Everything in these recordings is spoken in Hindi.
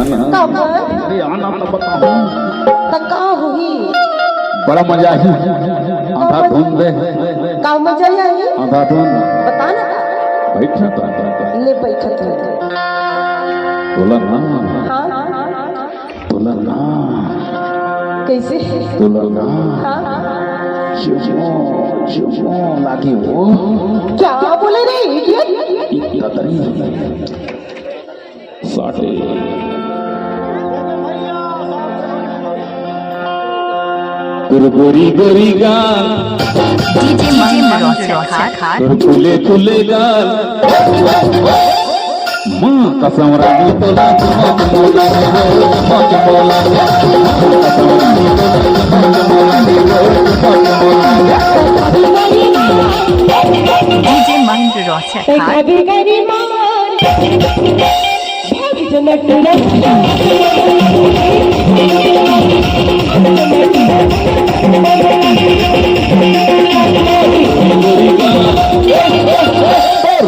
आना अरे आना तो बताओ तका हुई बड़ा मजा आई आधा ढूंढ दे का मजा आई आधा ढूंढ बता ना बैठा था ले बैठत है बोला ना हाँ बोला ना कैसे बोला ना हाँ चुपो लागी वो क्या बोले रे इडियट इतना तरी साटे गोरी गोरी गाल डीजे मंगल खुले खुले गाल माँ कसम रानी तो डीजे महेंद्र रोचक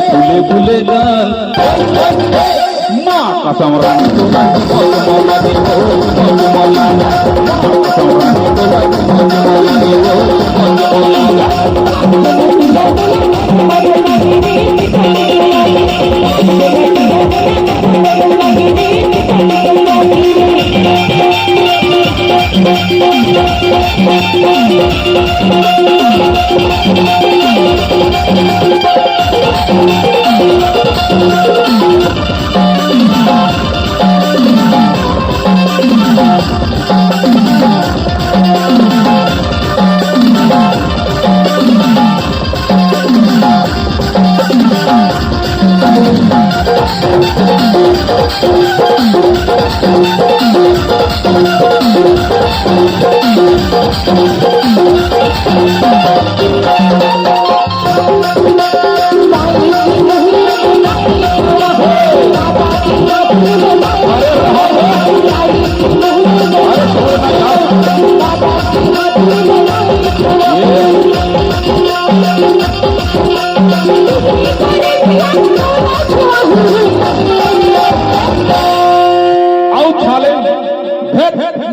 खुले खुले गाल माँ कसम रानी तो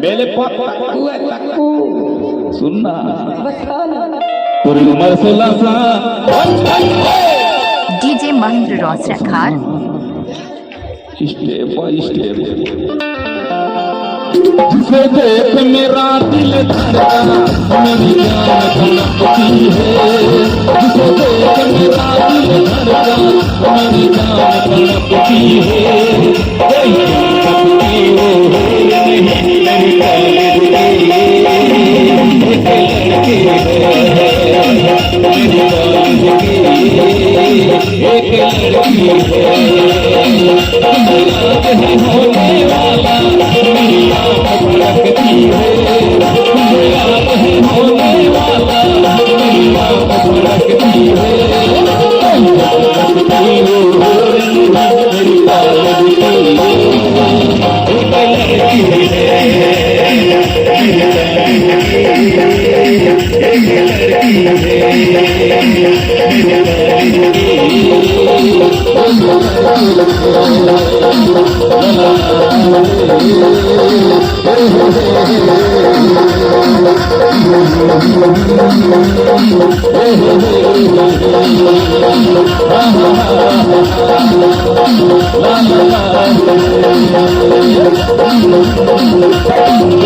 मेले सुनना पूरी उम्र 16 साल डीजे महेंद्र रोचक स्टेप बाय स्टेप जिसे देख मेरा दिल धड़का मेरी जान धड़कती है जिसे देख मेरा दिल धड़का मेरी जान धड़कती है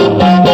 La